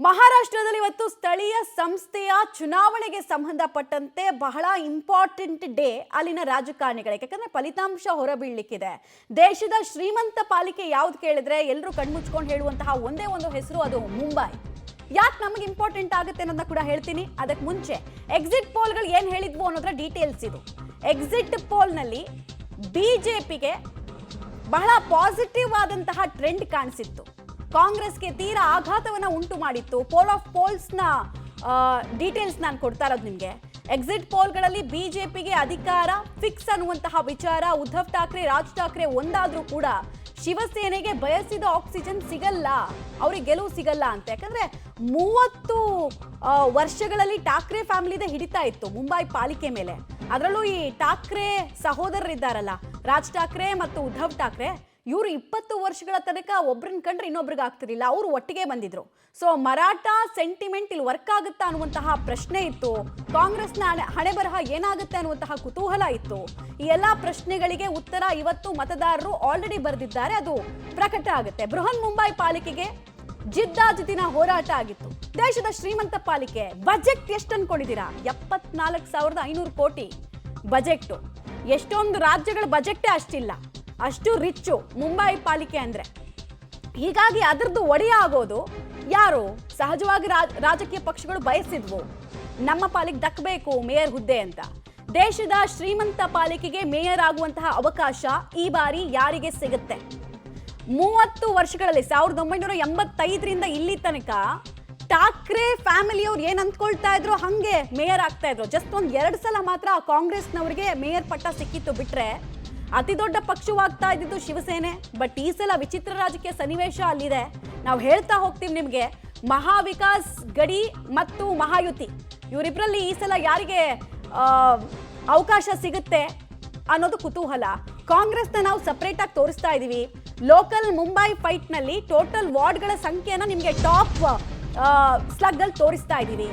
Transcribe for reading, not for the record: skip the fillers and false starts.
ಮಹಾರಾಷ್ಟ್ರದಲ್ಲಿ ಇವತ್ತು ಸ್ಥಳೀಯ ಸಂಸ್ಥೆಯ ಚುನಾವಣೆಗೆ ಸಂಬಂಧಪಟ್ಟಂತೆ ಬಹಳ ಇಂಪಾರ್ಟೆಂಟ್ ಡೇ ಅಲ್ಲಿನ ರಾಜಕಾರಣಿಗಳಿಗೆ. ಯಾಕಂದ್ರೆ ಫಲಿತಾಂಶ ಹೊರಬೀಳಲಿಕ್ಕಿದೆ. ದೇಶದ ಶ್ರೀಮಂತ ಪಾಲಿಕೆ ಯಾವ್ದು ಕೇಳಿದ್ರೆ ಎಲ್ಲರೂ ಕಣ್ಮುಚ್ಕೊಂಡು ಹೇಳುವಂತಹ ಒಂದೇ ಒಂದು ಹೆಸರು, ಅದು ಮುಂಬೈ. ಯಾಕೆ ನಮಗೆ ಇಂಪಾರ್ಟೆಂಟ್ ಆಗುತ್ತೆ ಅನ್ನೋದನ್ನ ಕೂಡ ಹೇಳ್ತೀನಿ. ಅದಕ್ಕೆ ಮುಂಚೆ ಎಕ್ಸಿಟ್ ಪೋಲ್ಗಳು ಏನು ಹೇಳಿದ್ವು ಅನ್ನೋದ್ರ ಡೀಟೇಲ್ಸ್ ಇದು. ಎಕ್ಸಿಟ್ ಪೋಲ್ನಲ್ಲಿ ಬಿಜೆಪಿಗೆ ಬಹಳ ಪಾಸಿಟಿವ್ ಆದಂತಹ ಟ್ರೆಂಡ್ ಕಾಣಿಸಿತ್ತು. ಕಾಂಗ್ರೆಸ್ಗೆ ತೀರಾ ಆಘಾತವನ್ನ ಉಂಟು ಮಾಡಿತ್ತು. ಪೋಲ್ ಆಫ್ ಪೋಲ್ಸ್ನ ಡೀಟೇಲ್ಸ್ ನಾನು ಕೊಡ್ತಾ ಇರೋದು ನಿಮಗೆ. ಎಕ್ಸಿಟ್ ಪೋಲ್ಗಳಲ್ಲಿ ಬಿಜೆಪಿಗೆ ಅಧಿಕಾರ ಫಿಕ್ಸ್ ಅನ್ನುವಂತಹ ವಿಚಾರ. ಉದ್ಧವ್ ಠಾಕ್ರೆ, ರಾಜ್ ಠಾಕ್ರೆ ಒಂದಾದ್ರೂ ಕೂಡ ಶಿವಸೇನೆಗೆ ಬಯಸಿದ ಆಕ್ಸಿಜನ್ ಸಿಗಲ್ಲ, ಅವ್ರಿಗೆ ಗೆಲುವು ಸಿಗಲ್ಲ ಅಂತ. ಯಾಕಂದ್ರೆ 30 ವರ್ಷಗಳಲ್ಲಿ ಠಾಕ್ರೆ ಫ್ಯಾಮಿಲಿದೆ ಹಿಡಿತಾ ಇತ್ತು ಮುಂಬೈ ಪಾಲಿಕೆ ಮೇಲೆ. ಅದರಲ್ಲೂ ಈ ಠಾಕ್ರೆ ಸಹೋದರರಿದ್ದಾರಲ್ಲ, ರಾಜ್ ಠಾಕ್ರೆ ಮತ್ತು ಉದ್ಧವ್ ಠಾಕ್ರೆ, ಇವರು 20 ವರ್ಷಗಳ ತನಕ ಒಬ್ರನ್ನ ಕಂಡ್ರೆ ಇನ್ನೊಬ್ರಿಗೆ ಆಗ್ತಿರ್ಲಿಲ್ಲ. ಅವರು ಒಟ್ಟಿಗೆ ಬಂದಿದ್ರು. ಸೊ ಮರಾಠ ಸೆಂಟಿಮೆಂಟ್ ಇಲ್ಲಿ ವರ್ಕ್ ಆಗುತ್ತಾ ಅನ್ನುವಂತಹ ಪ್ರಶ್ನೆ ಇತ್ತು. ಕಾಂಗ್ರೆಸ್ನ ಹಣೆ ಬರಹ ಏನಾಗುತ್ತೆ ಅನ್ನುವಂತಹ ಕುತೂಹಲ ಇತ್ತು. ಈ ಎಲ್ಲಾ ಪ್ರಶ್ನೆಗಳಿಗೆ ಉತ್ತರ ಇವತ್ತು ಮತದಾರರು ಆಲ್ರೆಡಿ ಬರೆದಿದ್ದಾರೆ. ಅದು ಪ್ರಕಟ ಆಗುತ್ತೆ. ಬೃಹನ್ ಮುಂಬೈ ಪಾಲಿಕೆಗೆ ಜಿದ್ದಾಜಿದ್ದಿನ ಹೋರಾಟ ಆಗಿತ್ತು. ದೇಶದ ಶ್ರೀಮಂತ ಪಾಲಿಕೆ. ಬಜೆಟ್ ಎಷ್ಟು ಅನ್ಕೊಂಡಿದ್ದೀರಾ? 74,500 ಕೋಟಿ ಬಜೆಟ್. ಎಷ್ಟೊಂದು ರಾಜ್ಯಗಳ ಬಜೆಟ್ಟೇ ಅಷ್ಟಿಲ್ಲ, ಅಷ್ಟು ರಿಚ್ಚು ಮುಂಬೈ ಪಾಲಿಕೆ ಅಂದ್ರೆ. ಹೀಗಾಗಿ ಅದರದ್ದು ಒಡೆಯ ಆಗೋದು ಯಾರು? ಸಹಜವಾಗಿ ರಾಜಕೀಯ ಪಕ್ಷಗಳು ಬಯಸಿದ್ವು, ನಮ್ಮ ಪಾಲಿಗೆ ದಕ್ಕಬೇಕು ಮೇಯರ್ ಹುದ್ದೆ ಅಂತ. ದೇಶದ ಶ್ರೀಮಂತ ಪಾಲಿಕೆಗೆ ಮೇಯರ್ ಆಗುವಂತಹ ಅವಕಾಶ ಈ ಬಾರಿ ಯಾರಿಗೆ ಸಿಗುತ್ತೆ? 30 ವರ್ಷಗಳಲ್ಲಿ 1985ರಿಂದ ಇಲ್ಲಿ ತನಕ ಠಾಕ್ರೆ ಫ್ಯಾಮಿಲಿಯವ್ರು ಏನ್ ಅಂದ್ಕೊಳ್ತಾ ಇದ್ರು ಹಂಗೆ ಮೇಯರ್ ಆಗ್ತಾ ಇದ್ರು. ಜಸ್ಟ್ ಒಂದ್ 2 ಸಲ ಮಾತ್ರ ಕಾಂಗ್ರೆಸ್ನವರಿಗೆ ಮೇಯರ್ ಪಟ್ಟ ಸಿಕ್ಕಿತ್ತು. ಬಿಟ್ರೆ ಅತಿ ದೊಡ್ಡ ಪಕ್ಷವಾಗ್ತಾ ಇದ್ದಿದ್ದು ಶಿವಸೇನೆ. ಬಟ್ ಈ ಸಲ ವಿಚಿತ್ರ ರಾಜಕೀಯ ಸನ್ನಿವೇಶ ಅಲ್ಲಿದೆ. ನಾವು ಹೇಳ್ತಾ ಹೋಗ್ತೀವಿ ನಿಮಗೆ. ಮಹಾವಿಕಾಸ್ ಗಡಿ ಮತ್ತು ಮಹಾಯುತಿ, ಇವರಿಬ್ಬರಲ್ಲಿ ಈ ಸಲ ಯಾರಿಗೆ ಅವಕಾಶ ಸಿಗುತ್ತೆ ಅನ್ನೋದು ಕುತೂಹಲ. ಕಾಂಗ್ರೆಸ್ನ ನಾವು ಸಪರೇಟ್ ಆಗಿ ತೋರಿಸ್ತಾ ಇದೀವಿ. ಲೋಕಲ್ ಮುಂಬೈ ಫೈಟ್ ನಲ್ಲಿ ಟೋಟಲ್ ವಾರ್ಡ್ಗಳ ಸಂಖ್ಯೆನ ನಿಮಗೆ ಟಾಪ್ ಸ್ಲಗ್ ಅಲ್ಲಿ ತೋರಿಸ್ತಾ ಇದೀವಿ.